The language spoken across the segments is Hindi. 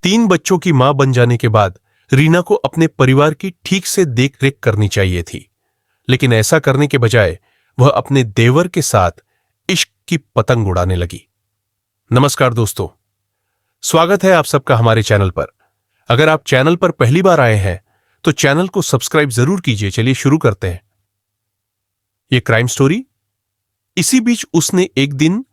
3 बच्चों की मां बन जाने के बाद रीना को अपने परिवार की ठीक से देखरेख करनी चाहिए थी, लेकिन ऐसा करने के बजाय वह अपने देवर के साथ इश्क की पतंग उड़ाने लगी। नमस्कार दोस्तों, स्वागत है आप सबका हमारे चैनल पर। अगर आप चैनल पर पहली बार आए हैं तो चैनल को सब्सक्राइब जरूर कीजिए। चलिए शुरू करते हैं ये क्राइम स्टोरी। इसी बीच उसने एक दिन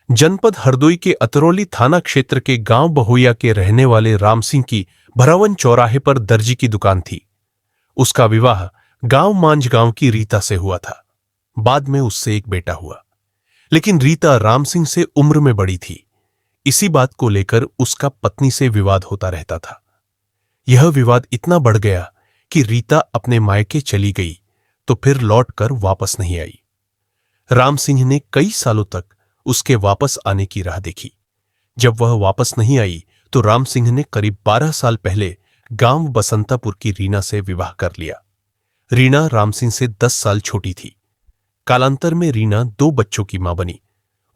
जनपद हरदोई के अतरौली थाना क्षेत्र के गांव बहोया के रहने वाले राम सिंह की भरावन चौराहे पर दर्जी की दुकान थी। उसका विवाह गांव मांझगांव की रीता से हुआ था। बाद में उससे एक बेटा हुआ, लेकिन रीता राम सिंह से उम्र में बड़ी थी। इसी बात को लेकर उसका पत्नी से विवाद होता रहता था। यह विवाद इतना बढ़ गया कि रीता अपने मायके चली गई तो फिर लौटकर वापस नहीं आई। राम सिंह ने कई सालों तक उसके वापस आने की राह देखी। जब वह वापस नहीं आई तो राम सिंह ने करीब 12 साल पहले गांव बसंतापुर की रीना से विवाह कर लिया। रीना राम सिंह से 10 साल छोटी थी। कालांतर में रीना 2 बच्चों की मां बनी।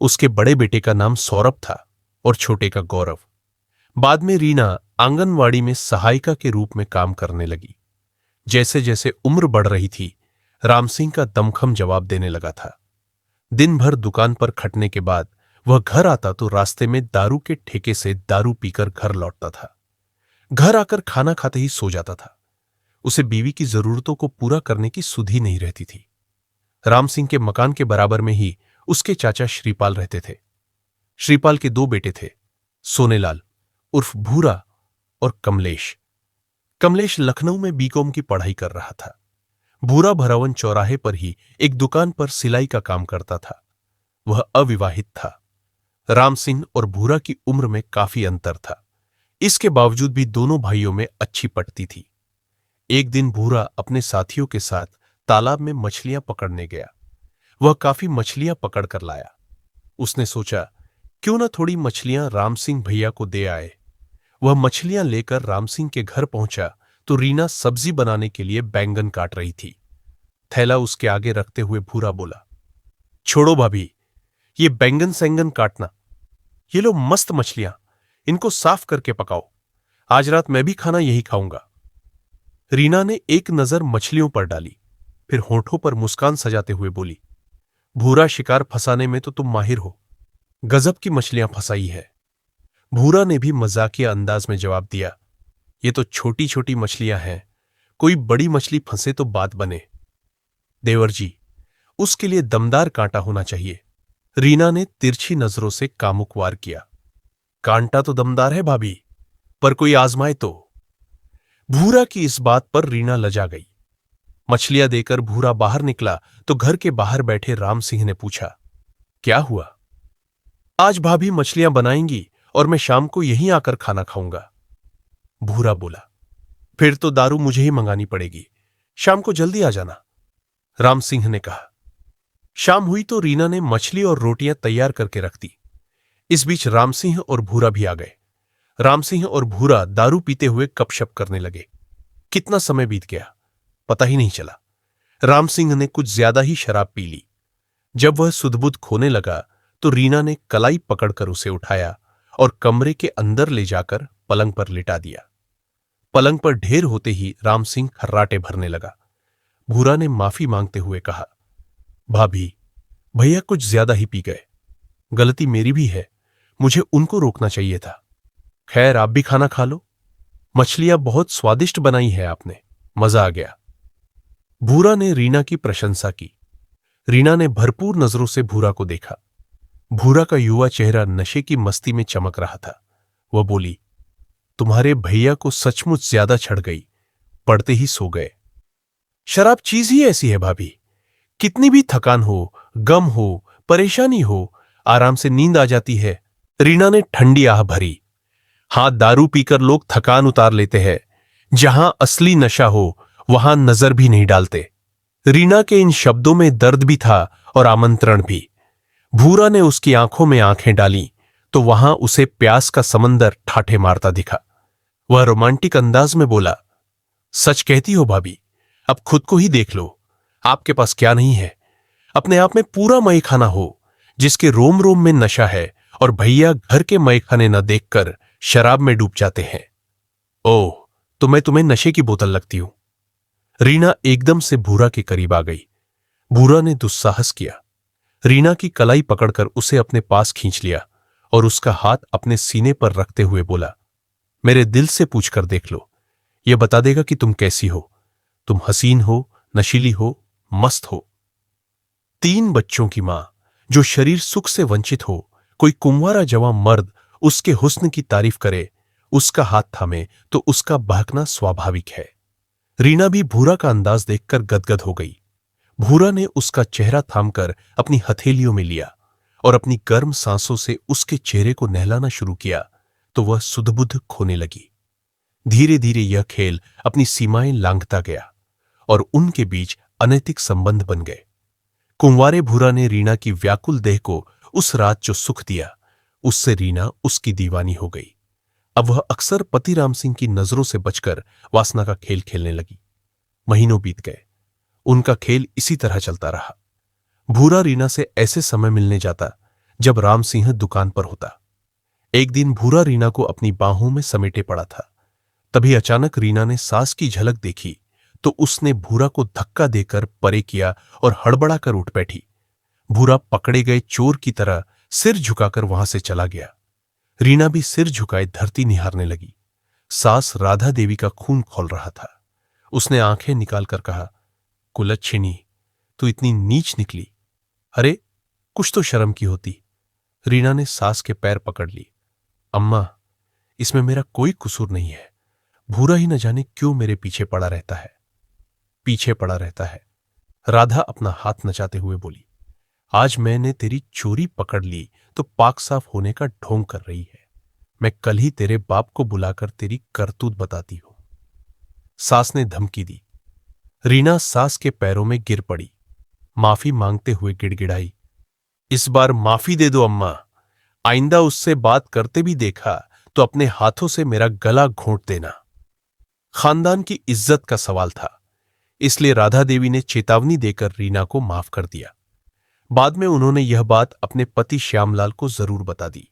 उसके बड़े बेटे का नाम सौरभ था और छोटे का गौरव। बाद में रीना आंगनवाड़ी में सहायिका के रूप में काम करने लगी। जैसे जैसे उम्र बढ़ रही थी, राम सिंह का दमखम जवाब देने लगा था। दिन भर दुकान पर खटने के बाद वह घर आता तो रास्ते में दारू के ठेके से दारू पीकर घर लौटता था। घर आकर खाना खाते ही सो जाता था। उसे बीवी की जरूरतों को पूरा करने की सुध ही नहीं रहती थी। राम सिंह के मकान के बराबर में ही उसके चाचा श्रीपाल रहते थे। श्रीपाल के 2 बेटे थे, सोनेलाल उर्फ भूरा और कमलेश। कमलेश लखनऊ में बीकॉम की पढ़ाई कर रहा था। भूरा भरावन चौराहे पर ही एक दुकान पर सिलाई का काम करता था। वह अविवाहित था। राम सिंह और भूरा की उम्र में काफी अंतर था। इसके बावजूद भी दोनों भाइयों में अच्छी पटती थी। एक दिन भूरा अपने साथियों के साथ तालाब में मछलियां पकड़ने गया। वह काफी मछलियां पकड़ कर लाया। उसने सोचा क्यों न थोड़ी मछलियां राम सिंह भैया को दे आए। वह मछलियां लेकर राम सिंह के घर पहुंचा तो रीना सब्जी बनाने के लिए बैंगन काट रही थी। थैला उसके आगे रखते हुए भूरा बोला, छोड़ो भाभी, ये बैंगन सैंगन काटना। ये लो मस्त मछलियां, इनको साफ करके पकाओ। आज रात मैं भी खाना यही खाऊंगा। रीना ने एक नजर मछलियों पर डाली, फिर होठों पर मुस्कान सजाते हुए बोली, भूरा, शिकार फंसाने में तो तुम माहिर हो। गजब की मछलियां फंसाई है। भूरा ने भी मजाकिया अंदाज में जवाब दिया, ये तो छोटी छोटी मछलियां हैं, कोई बड़ी मछली फंसे तो बात बने। देवर जी, उसके लिए दमदार कांटा होना चाहिए। रीना ने तिरछी नजरों से कामुक वार किया। कांटा तो दमदार है भाभी, पर कोई आजमाए तो। भूरा की इस बात पर रीना लजा गई। मछलियां देकर भूरा बाहर निकला तो घर के बाहर बैठे राम सिंह ने पूछा, क्या हुआ? आज भाभी मछलियां बनाएंगी और मैं शाम को यहीं आकर खाना खाऊंगा। भूरा बोला, फिर तो दारू मुझे ही मंगानी पड़ेगी। शाम को जल्दी आ जाना। राम सिंह ने कहा। शाम हुई तो रीना ने मछली और रोटियां तैयार करके रख दी। इस बीच राम सिंह और भूरा भी आ गए। राम सिंह और भूरा दारू पीते हुए गपशप करने लगे। कितना समय बीत गया पता ही नहीं चला। राम सिंह ने कुछ ज्यादा ही शराब पी ली। जब वह सुध-बुध खोने लगा तो रीना ने कलाई पकड़कर उसे उठाया और कमरे के अंदर ले जाकर पलंग पर लिटा दिया। पलंग पर ढेर होते ही राम सिंह खर्राटे भरने लगा। भूरा ने माफी मांगते हुए कहा, भाभी, भैया कुछ ज्यादा ही पी गए। गलती मेरी भी है, मुझे उनको रोकना चाहिए था। खैर, आप भी खाना खा लो। मछलियां बहुत स्वादिष्ट बनाई है आपने, मजा आ गया। भूरा ने रीना की प्रशंसा की। रीना ने भरपूर नजरों से भूरा को देखा। भूरा का युवा चेहरा नशे की मस्ती में चमक रहा था। वह बोली, तुम्हारे भैया को सचमुच ज्यादा छड़ गई, पड़ते ही सो गए। शराब चीज ही ऐसी है भाभी, कितनी भी थकान हो, गम हो, परेशानी हो, आराम से नींद आ जाती है। रीना ने ठंडी आह भरी। हां, दारू पीकर लोग थकान उतार लेते हैं। जहां असली नशा हो वहां नजर भी नहीं डालते। रीना के इन शब्दों में दर्द भी था और आमंत्रण भी। भूरा ने उसकी आंखों में आंखें डाली तो वहां उसे प्यास का समंदर ठाठे मारता दिखा। वह रोमांटिक अंदाज में बोला, सच कहती हो भाभी, अब खुद को ही देख लो, आपके पास क्या नहीं है। अपने आप में पूरा मयखाना हो, जिसके रोम रोम में नशा है, और भैया घर के मयखाने न देखकर शराब में डूब जाते हैं। ओह, तो मैं तुम्हें नशे की बोतल लगती हूं। रीना एकदम से भूरा के करीब आ गई। भूरा ने दुस्साहस किया। रीना की कलाई पकड़कर उसे अपने पास खींच लिया और उसका हाथ अपने सीने पर रखते हुए बोला, मेरे दिल से पूछकर देख लो, यह बता देगा कि तुम कैसी हो। तुम हसीन हो, नशीली हो, मस्त हो। 3 बच्चों की मां जो शरीर सुख से वंचित हो, कोई कुंवारा जवां मर्द उसके हुस्न की तारीफ करे, उसका हाथ थामे तो उसका बहकना स्वाभाविक है। रीना भी भूरा का अंदाज देखकर गदगद हो गई। भूरा ने उसका चेहरा थामकर अपनी हथेलियों में लिया और अपनी गर्म सांसों से उसके चेहरे को नहलाना शुरू किया तो वह सुध-बुध खोने लगी। धीरे धीरे यह खेल अपनी सीमाएं लांघता गया और उनके बीच अनैतिक संबंध बन गए। कुंवारे भूरा ने रीना की व्याकुल देह को उस रात जो सुख दिया, उससे रीना उसकी दीवानी हो गई। अब वह अक्सर पति राम सिंह की नजरों से बचकर वासना का खेल खेलने लगी। महीनों बीत गए, उनका खेल इसी तरह चलता रहा। भूरा रीना से ऐसे समय मिलने जाता जब राम सिंह दुकान पर होता। एक दिन भूरा रीना को अपनी बाहों में समेटे पड़ा था। तभी अचानक रीना ने सास की झलक देखी तो उसने भूरा को धक्का देकर परे किया और हड़बड़ाकर उठ बैठी। भूरा पकड़े गए चोर की तरह सिर झुकाकर वहां से चला गया। रीना भी सिर झुकाए धरती निहारने लगी। सास राधा देवी का खून खौल रहा था। उसने आंखें निकालकर कहा, कुलच्छिनी, तू इतनी नीच निकली। अरे, कुछ तो शर्म की होती। रीना ने सास के पैर पकड़ ली। अम्मा, इसमें मेरा कोई कसूर नहीं है। भूरा ही न जाने क्यों मेरे पीछे पड़ा रहता है। पीछे पड़ा रहता है, राधा अपना हाथ नचाते हुए बोली। आज मैंने तेरी चोरी पकड़ ली तो पाक साफ होने का ढोंग कर रही है। मैं कल ही तेरे बाप को बुलाकर तेरी करतूत बताती हूं। सास ने धमकी दी। रीना सास के पैरों में गिर पड़ी। माफी मांगते हुए गिड़गिड़ाई, इस बार माफी दे दो अम्मा। आइंदा उससे बात करते भी देखा तो अपने हाथों से मेरा गला घोंट देना। खानदान की इज्जत का सवाल था, इसलिए राधा देवी ने चेतावनी देकर रीना को माफ कर दिया। बाद में उन्होंने यह बात अपने पति श्यामलाल को जरूर बता दी।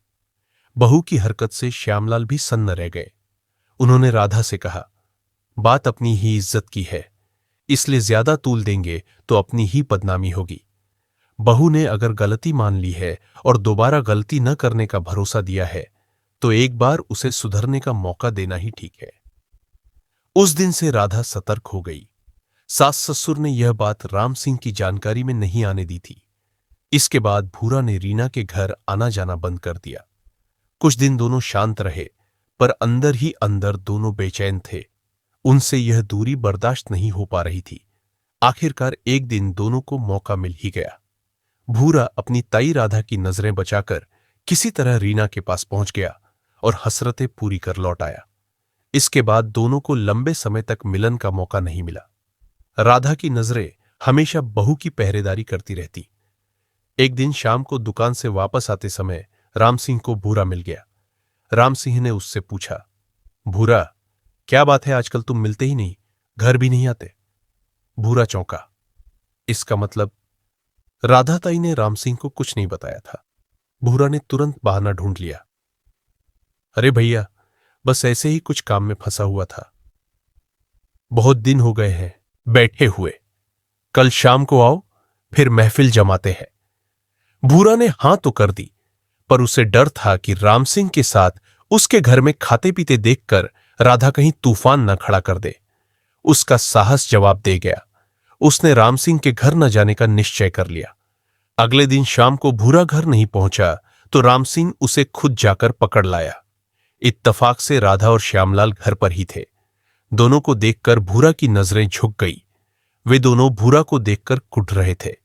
बहू की हरकत से श्यामलाल भी सन्न रह गए। उन्होंने राधा से कहा, बात अपनी ही इज्जत की है, इसलिए ज्यादा तूल देंगे तो अपनी ही बदनामी होगी। बहू ने अगर गलती मान ली है और दोबारा गलती न करने का भरोसा दिया है तो एक बार उसे सुधरने का मौका देना ही ठीक है। उस दिन से राधा सतर्क हो गई। सास ससुर ने यह बात राम सिंह की जानकारी में नहीं आने दी थी। इसके बाद भूरा ने रीना के घर आना जाना बंद कर दिया। कुछ दिन दोनों शांत रहे, पर अंदर ही अंदर दोनों बेचैन थे। उनसे यह दूरी बर्दाश्त नहीं हो पा रही थी। आखिरकार एक दिन दोनों को मौका मिल ही गया। भूरा अपनी ताई राधा की नजरें बचाकर किसी तरह रीना के पास पहुंच गया और हसरतें पूरी कर लौट आया। इसके बाद दोनों को लंबे समय तक मिलन का मौका नहीं मिला। राधा की नजरें हमेशा बहू की पहरेदारी करती रहती। एक दिन शाम को दुकान से वापस आते समय राम सिंह को भूरा मिल गया। राम सिंह ने उससे पूछा, भूरा, क्या बात है, आजकल तुम मिलते ही नहीं, घर भी नहीं आते? भूरा चौंका। इसका मतलब? राधा ताई ने राम सिंह को कुछ नहीं बताया था। भूरा ने तुरंत बहाना ढूंढ लिया, अरे भैया, बस ऐसे ही कुछ काम में फंसा हुआ था। बहुत दिन हो गए हैं बैठे हुए, कल शाम को आओ, फिर महफिल जमाते हैं। भूरा ने हां तो कर दी, पर उसे डर था कि राम सिंह के साथ उसके घर में खाते पीते देखकर राधा कहीं तूफान न खड़ा कर दे। उसका साहस जवाब दे गया। उसने राम सिंह के घर न जाने का निश्चय कर लिया। अगले दिन शाम को भूरा घर नहीं पहुंचा तो राम सिंह उसे खुद जाकर पकड़ लाया। इत्तफाक से राधा और श्यामलाल घर पर ही थे। दोनों को देखकर भूरा की नजरें झुक गई। वे दोनों भूरा को देखकर कुढ़ रहे थे,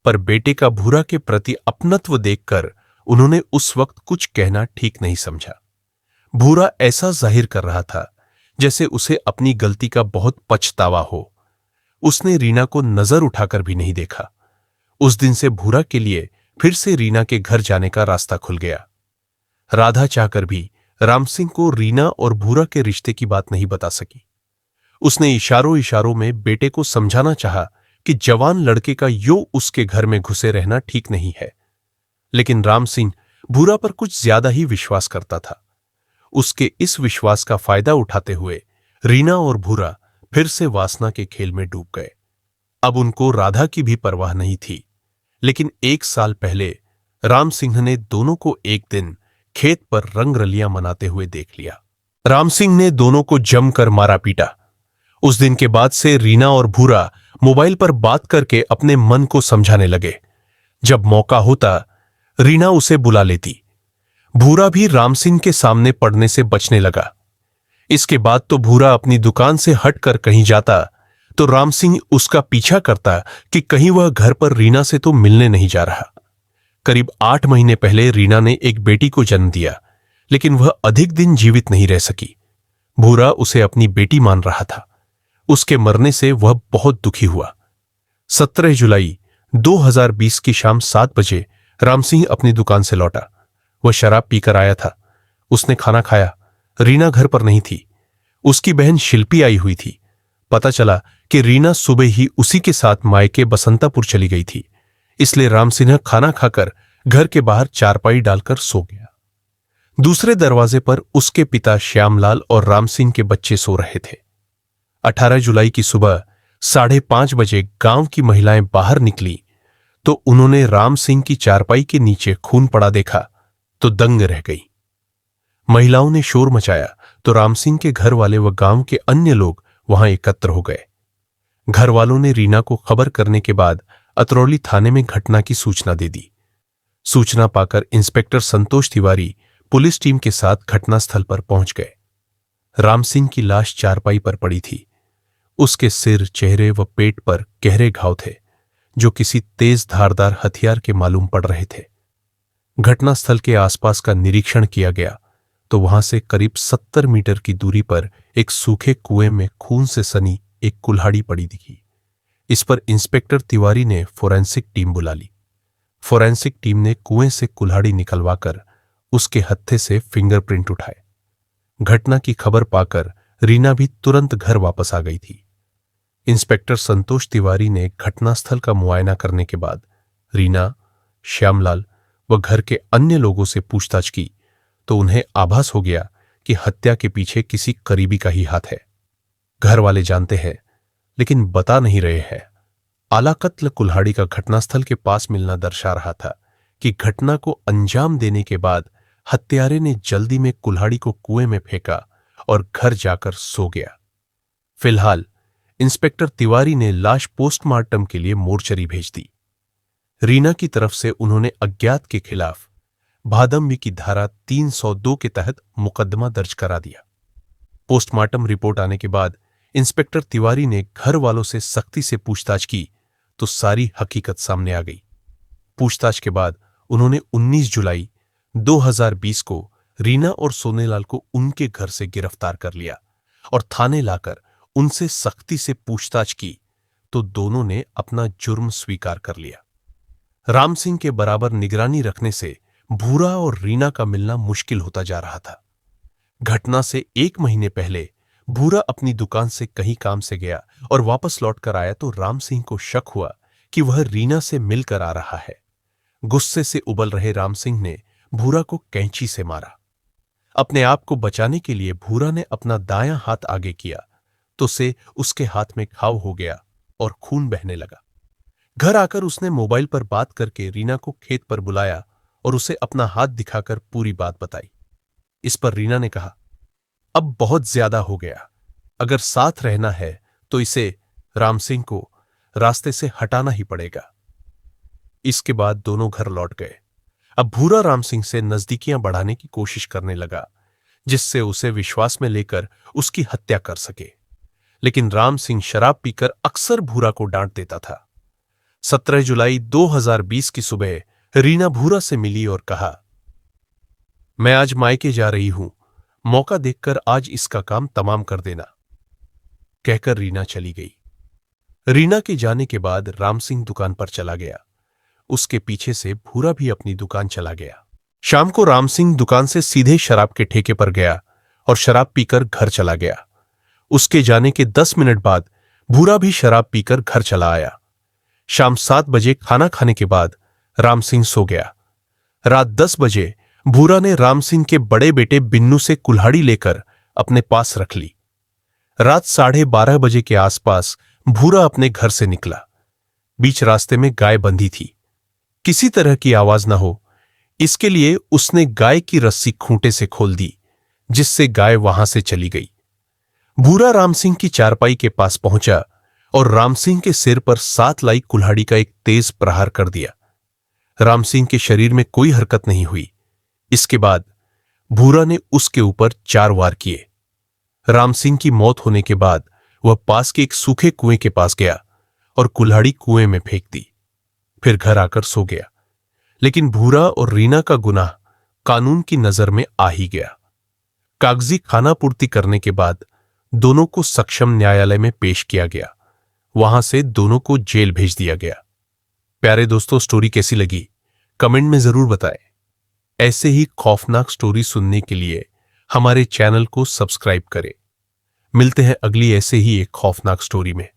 पर बेटे का भूरा के प्रति अपनत्व देखकर उन्होंने उस वक्त कुछ कहना ठीक नहीं समझा। भूरा ऐसा जाहिर कर रहा था जैसे उसे अपनी गलती का बहुत पछतावा हो। उसने रीना को नजर उठाकर भी नहीं देखा। उस दिन से भूरा के लिए फिर से रीना के घर जाने का रास्ता खुल गया। राधा चाहकर भी राम सिंह को रीना और भूरा के रिश्ते की बात नहीं बता सकी। उसने इशारों इशारों में बेटे को समझाना चाहा कि जवान लड़के का यो उसके घर में घुसे रहना ठीक नहीं है, लेकिन राम सिंह भूरा पर कुछ ज्यादा ही विश्वास करता था। उसके इस विश्वास का फायदा उठाते हुए रीना और भूरा फिर से वासना के खेल में डूब गए। अब उनको राधा की भी परवाह नहीं थी। लेकिन 1 साल पहले राम सिंह ने दोनों को एक दिन खेत पर रंगरलियां मनाते हुए देख लिया। राम सिंह ने दोनों को जमकर मारा पीटा। उस दिन के बाद से रीना और भूरा मोबाइल पर बात करके अपने मन को समझाने लगे। जब मौका होता रीना उसे बुला लेती। भूरा भी राम सिंह के सामने पड़ने से बचने लगा। इसके बाद तो भूरा अपनी दुकान से हटकर कहीं जाता तो राम सिंह उसका पीछा करता कि कहीं वह घर पर रीना से तो मिलने नहीं जा रहा। करीब 8 महीने पहले रीना ने एक बेटी को जन्म दिया, लेकिन वह अधिक दिन जीवित नहीं रह सकी। भूरा उसे अपनी बेटी मान रहा था। उसके मरने से वह बहुत दुखी हुआ। 17 जुलाई 2020 की शाम 7 बजे राम सिंह अपनी दुकान से लौटा। वह शराब पीकर आया था। उसने खाना खाया। रीना घर पर नहीं थी। उसकी बहन शिल्पी आई हुई थी। पता चला कि रीना सुबह ही उसी के साथ मायके बसंतापुर चली गई थी। इसलिए राम सिंह खाना खाकर घर के बाहर चारपाई डालकर सो गया। दूसरे दरवाजे पर उसके पिता श्यामलाल और राम सिंह के बच्चे सो रहे थे। 18 जुलाई की सुबह 5:30 बजे गांव की महिलाएं बाहर निकली तो उन्होंने राम सिंह की चारपाई के नीचे खून पड़ा देखा तो दंग रह गई। महिलाओं ने शोर मचाया तो राम सिंह के घर वाले व गांव के अन्य लोग वहां एकत्र हो गए। घर वालों ने रीना को खबर करने के बाद अतरौली थाने में घटना की सूचना दे दी। सूचना पाकर इंस्पेक्टर संतोष तिवारी पुलिस टीम के साथ घटनास्थल पर पहुंच गए। राम सिंह की लाश चारपाई पर पड़ी थी। उसके सिर, चेहरे व पेट पर गहरे घाव थे जो किसी तेज धारदार हथियार के मालूम पड़ रहे थे। घटनास्थल के आसपास का निरीक्षण किया गया तो वहां से करीब 70 मीटर की दूरी पर एक सूखे कुएं में खून से सनी एक कुल्हाड़ी पड़ी दिखी। इस पर इंस्पेक्टर तिवारी ने फोरेंसिक टीम बुला ली। फोरेंसिक टीम ने कुएं से कुल्हाड़ी निकलवाकर उसके हत्थे से फिंगरप्रिंट उठाए। घटना की खबर पाकर रीना भी तुरंत घर वापस आ गई थी। इंस्पेक्टर संतोष तिवारी ने घटनास्थल का मुआयना करने के बाद रीना, श्यामलाल व घर के अन्य लोगों से पूछताछ की तो उन्हें आभास हो गया कि हत्या के पीछे किसी करीबी का ही हाथ है। घर वाले जानते हैं लेकिन बता नहीं रहे हैं। आला कत्ल कुल्हाड़ी का घटनास्थल के पास मिलना दर्शा रहा था कि घटना को अंजाम देने के बाद हत्यारे ने जल्दी में कुल्हाड़ी को कुएं में फेंका और घर जाकर सो गया। फिलहाल इंस्पेक्टर तिवारी ने लाश पोस्टमार्टम के लिए मोर्चरी भेज दी। रीना की तरफ से उन्होंने अज्ञात के खिलाफ भादम्य की धारा 302 के तहत मुकदमा दर्ज करा दिया। पोस्टमार्टम रिपोर्ट आने के बाद इंस्पेक्टर तिवारी ने घर वालों से सख्ती से पूछताछ की तो सारी हकीकत सामने आ गई। पूछताछ के बाद उन्होंने 19 जुलाई 2020 को रीना और सोनेलाल को उनके घर से गिरफ्तार कर लिया और थाने लाकर उनसे सख्ती से पूछताछ की तो दोनों ने अपना जुर्म स्वीकार कर लिया। राम सिंह के बराबर निगरानी रखने से भूरा और रीना का मिलना मुश्किल होता जा रहा था। घटना से 1 महीने पहले भूरा अपनी दुकान से कहीं काम से गया और वापस लौटकर आया तो राम सिंह को शक हुआ कि वह रीना से मिलकर आ रहा है। गुस्से से उबल रहे राम सिंह ने भूरा को कैंची से मारा। अपने आप को बचाने के लिए भूरा ने अपना दायां हाथ आगे किया तो से उसके हाथ में घाव हो गया और खून बहने लगा। घर आकर उसने मोबाइल पर बात करके रीना को खेत पर बुलाया और उसे अपना हाथ दिखाकर पूरी बात बताई। इस पर रीना ने कहा, अब बहुत ज्यादा हो गया, अगर साथ रहना है तो इसे, राम सिंह को, रास्ते से हटाना ही पड़ेगा। इसके बाद दोनों घर लौट गए। अब भूरा राम सिंह से नजदीकियां बढ़ाने की कोशिश करने लगा जिससे उसे विश्वास में लेकर उसकी हत्या कर सके। लेकिन राम सिंह शराब पीकर अक्सर भूरा को डांट देता था। 17 जुलाई 2020 की सुबह रीना भूरा से मिली और कहा, मैं आज मायके जा रही हूं, मौका देखकर आज इसका काम तमाम कर देना। कहकर रीना चली गई। रीना के जाने के बाद राम सिंह दुकान पर चला गया। उसके पीछे से भूरा भी अपनी दुकान चला गया। शाम को राम सिंह दुकान से सीधे शराब के ठेके पर गया और शराब पीकर घर चला गया। उसके जाने के 10 मिनट बाद भूरा भी शराब पीकर घर चला आया। शाम 7 बजे खाना खाने के बाद राम सिंह सो गया। रात 10 बजे भूरा ने राम सिंह के बड़े बेटे बिन्नू से कुल्हाड़ी लेकर अपने पास रख ली। रात 12:30 बजे के आसपास भूरा अपने घर से निकला। बीच रास्ते में गाय बंधी थी। किसी तरह की आवाज न हो, इसके लिए उसने गाय की रस्सी खूंटे से खोल दी, जिससे गाय वहां से चली गई। भूरा राम सिंह की चारपाई के पास पहुंचा और राम सिंह के सिर पर 7 लाई कुल्हाड़ी का एक तेज प्रहार कर दिया। राम सिंह के शरीर में कोई हरकत नहीं हुई। इसके बाद भूरा ने उसके ऊपर 4 वार किए। राम सिंह की मौत होने के बाद वह पास के एक सूखे कुएं के पास गया और कुल्हाड़ी कुएं में फेंक दी। फिर घर आकर सो गया। लेकिन भूरा और रीना का गुनाह कानून की नजर में आ ही गया। कागजी खानापूर्ति करने के बाद दोनों को सक्षम न्यायालय में पेश किया गया। वहां से दोनों को जेल भेज दिया गया। प्यारे दोस्तों, स्टोरी कैसी लगी कमेंट में जरूर बताएं। ऐसे ही खौफनाक स्टोरी सुनने के लिए हमारे चैनल को सब्सक्राइब करें। मिलते हैं अगली ऐसे ही एक खौफनाक स्टोरी में।